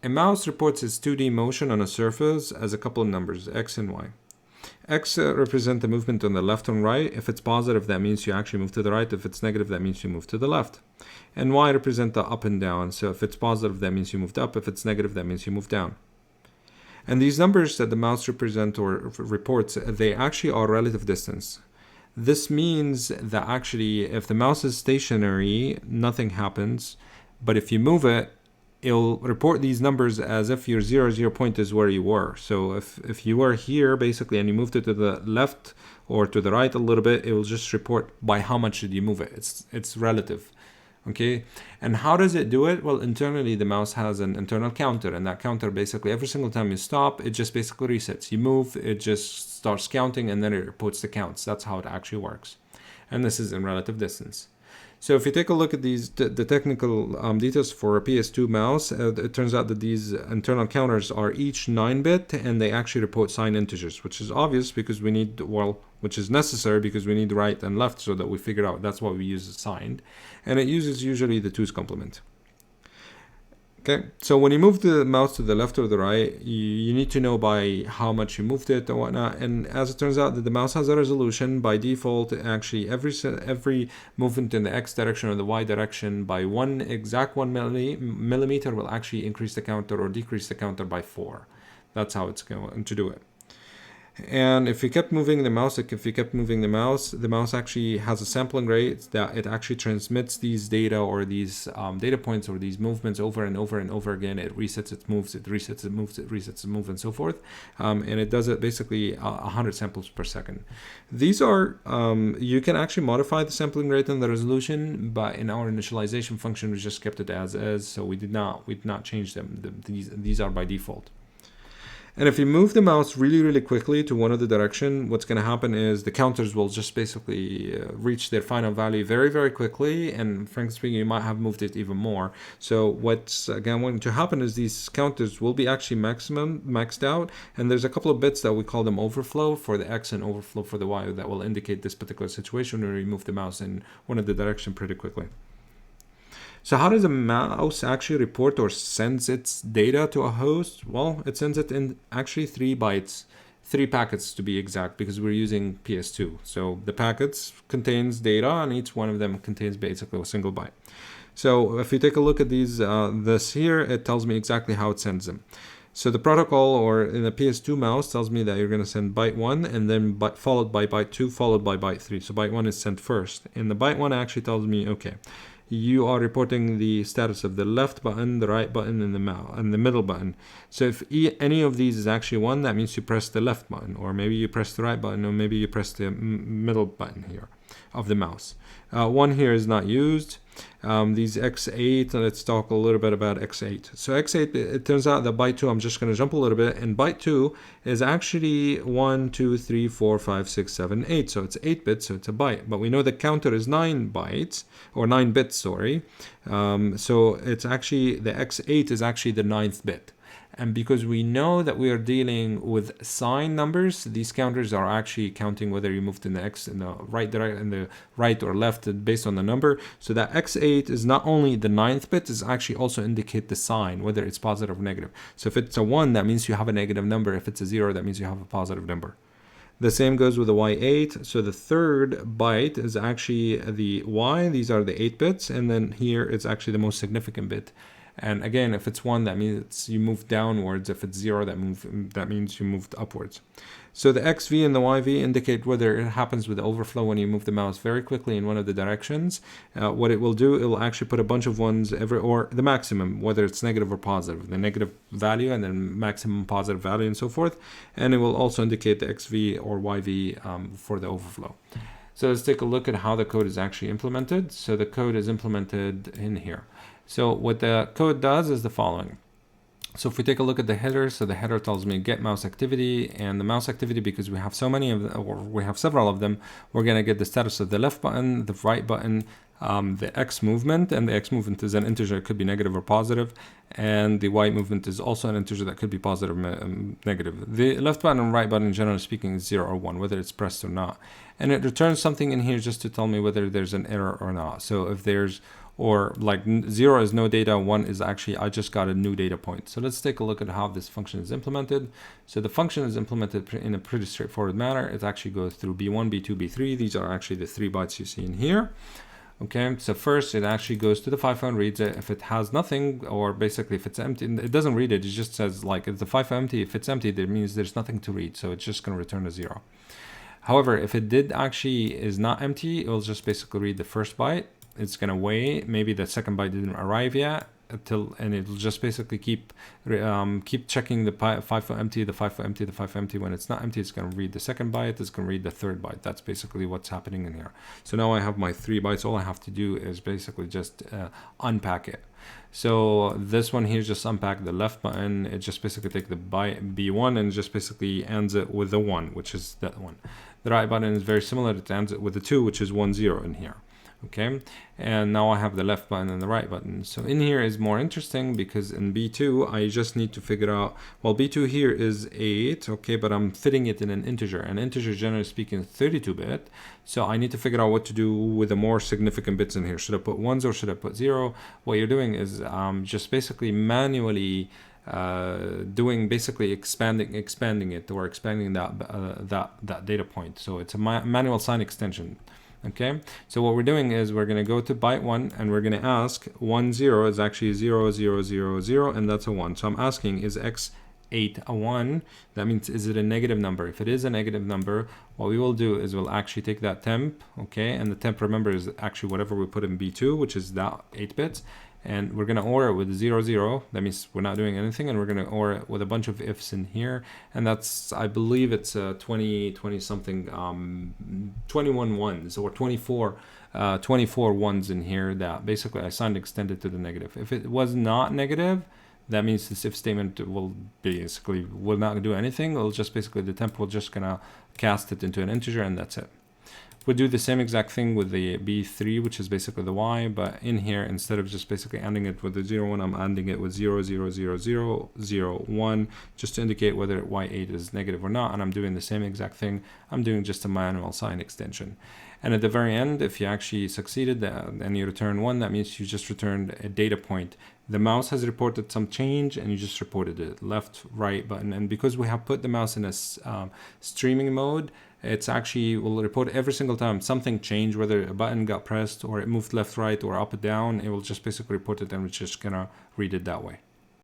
A mouse reports its 2D motion on a surface as a couple of numbers, x and y. X represent the movement on the left and right. If it's positive, that means you actually move to the right. If it's negative, that means you move to the left. And Y represent the up and down. So if it's positive, that means you moved up. If it's negative, that means you moved down. And these numbers that the mouse represent or reports, they actually are relative distance. This means that actually if the mouse is stationary, nothing happens. But if you move it, it'll report these numbers as if your 0 point is where you were. So if you were here basically and you moved it to the left or to the right a little bit, it will just report by how much did you move it. It's relative. Okay, and how does it do it? Well, internally the mouse has an internal counter, and that counter basically every single time you stop, it just basically resets. You move, it just starts counting, and then it reports the counts. That's how it actually works. And this is in relative distance. So if you take a look at these, the technical details for a PS2 mouse, it turns out that these internal counters are each 9-bit, and they actually report signed integers, which is obvious because we need, well, which is necessary because we need right and left so that we figure out. That's why we use signed. And it uses usually the 2's complement. Okay, so when you move the mouse to the left or the right, you need to know by how much you moved it and whatnot. And as it turns out that the mouse has a resolution, by default, actually every movement in the X direction or the Y direction by one millimeter will actually increase the counter or decrease the counter by 4. That's how it's going to do it. And if you kept moving the mouse, the mouse actually has a sampling rate that it actually transmits these data or these data points or these movements over and over and over again. It resets, it moves, it resets, it moves, it resets, it moves, and so forth. And it does it basically 100 samples per second. These are, you can actually modify the sampling rate and the resolution, but in our initialization function, we just kept it as is. So we did not change them. These are by default. And if you move the mouse really, really quickly to one of the direction, what's going to happen is the counters will just basically reach their final value very, very quickly. And frankly speaking, you might have moved it even more. So what's again going to happen is these counters will be actually maxed out. And there's a couple of bits that we call them overflow for the X and overflow for the Y that will indicate this particular situation where you move the mouse in one of the direction pretty quickly. So how does a mouse actually report or sends its data to a host? Well, it sends it in actually 3 bytes, 3 packets to be exact, because we're using PS2. So the packets contains data, and each one of them contains basically a single byte. So if you take a look at these, this here, it tells me exactly how it sends them. So the protocol or in the PS2 mouse tells me that you're going to send byte 1 and then followed by byte 2 followed by byte 3. So byte 1 is sent first. And the byte 1 actually tells me, okay, you are reporting the status of the left button, the right button, and the middle button. So if any of these is actually 1, that means you press the left button, or maybe you press the right button, or maybe you press the middle button here of the mouse. 1 here is not used. These X8, let's talk a little bit about X8. So X8, it turns out that byte 2, I'm just going to jump a little bit, and byte 2 is actually 1, 2, 3, 4, 5, 6, 7, 8. So it's 8 bits, so it's a byte. But we know the counter is 9 bytes, or 9 bits, sorry. So it's actually, the X8 is actually the 9th bit. And because we know that we are dealing with signed numbers, these counters are actually counting whether you moved in the X in the right or left based on the number. So that X8 is not only the 9th bit, is actually also indicate the sign, whether it's positive or negative. So if it's a 1, that means you have a negative number. If it's a 0, that means you have a positive number. The same goes with the Y8. So the 3rd byte is actually the Y. These are the 8 bits. And then here it's actually the most significant bit. And again, if it's 1, that means you moved downwards. If it's 0, that means you moved upwards. So the XV and the YV indicate whether it happens with the overflow when you move the mouse very quickly in one of the directions. What it will do, it will actually put a bunch of ones or the maximum, whether it's negative or positive, the negative value and then maximum positive value and so forth. And it will also indicate the XV or YV for the overflow. So let's take a look at how the code is actually implemented. So the code is implemented in here. So what the code does is the following. So if we take a look at the header, so the header tells me get mouse activity, and the mouse activity, because we have so many of them, or we have several of them, we're going to get the status of the left button, the right button, the X movement, and the X movement is an integer, it could be negative or positive, and the Y movement is also an integer that could be positive or negative. The left button and right button, generally speaking, is 0 or 1, whether it's pressed or not. And it returns something in here just to tell me whether there's an error or not. So if there's or like 0 is no data, 1 is actually I just got a new data point. So let's take a look at how this function is implemented. So the function is implemented in a pretty straightforward manner. It actually goes through B1, B2, B3. These are actually the 3 bytes you see in here. Okay, so first it actually goes to the FIFO and reads it. If it has nothing, or basically if it's empty, it doesn't read it. It just says like, is the FIFO empty? If it's empty, that means there's nothing to read. So it's just going to return a 0. However, if it did actually is not empty, it will just basically read the first byte. It's going to wait. Maybe the second byte didn't arrive yet, and it'll just basically keep checking the FIFO empty, the FIFO empty, the FIFO empty. When it's not empty, it's going to read the second byte. It's going to read the third byte. That's basically what's happening in here. So now I have my 3 bytes. All I have to do is basically just unpack it. So this one here, just unpack the left button. It just basically take the byte B1 and just basically ends it with the 1, which is that one. The right button is very similar. It ends it with the 2, which is 1, 0 in here. Okay, and now I have the left button and the right button. So in here is more interesting because in B2 I just need to figure out, well, B2 here is 8, okay, but I'm fitting it in an integer. An integer, generally speaking, 32-bit. So I need to figure out what to do with the more significant bits in here. Should I put 1s or should I put 0? What you're doing is just basically manually doing basically expanding it, or expanding that data point. So it's a manual sign extension. Okay, so what we're doing is we're going to go to byte 1 and we're going to ask 1, 0 is actually 0, 0, 0, 0, and that's a 1. So I'm asking, is x8 a 1? That means, is it a negative number? If it is a negative number, what we will do is we'll actually take that temp, okay, and the temp, remember, is actually whatever we put in B2, which is that 8 bits. And we're going to OR it with 0, 0. That means we're not doing anything. And we're going to OR it with a bunch of ifs in here. And that's, I believe it's 20 something, 21 ones or 24 ones in here that basically I signed extended to the negative. If it was not negative, that means this if statement will not do anything. It'll just basically, the temp will just going to cast it into an integer, and that's it. We'll do the same exact thing with the B3, which is basically the Y, but in here, instead of just basically ending it with the 0, 1, I'm ending it with 0, 0, 0, 0, 0, 1, just to indicate whether Y8 is negative or not, and I'm doing the same exact thing. I'm doing just a manual sign extension. And at the very end, if you actually succeeded and you return 1, that means you just returned a data point. The mouse has reported some change, and you just reported it, left, right button. And because we have put the mouse in a streaming mode, it's actually will report every single time something changed, whether a button got pressed or it moved left, right, or up and down. It will just basically report it, and it's just gonna read it that way.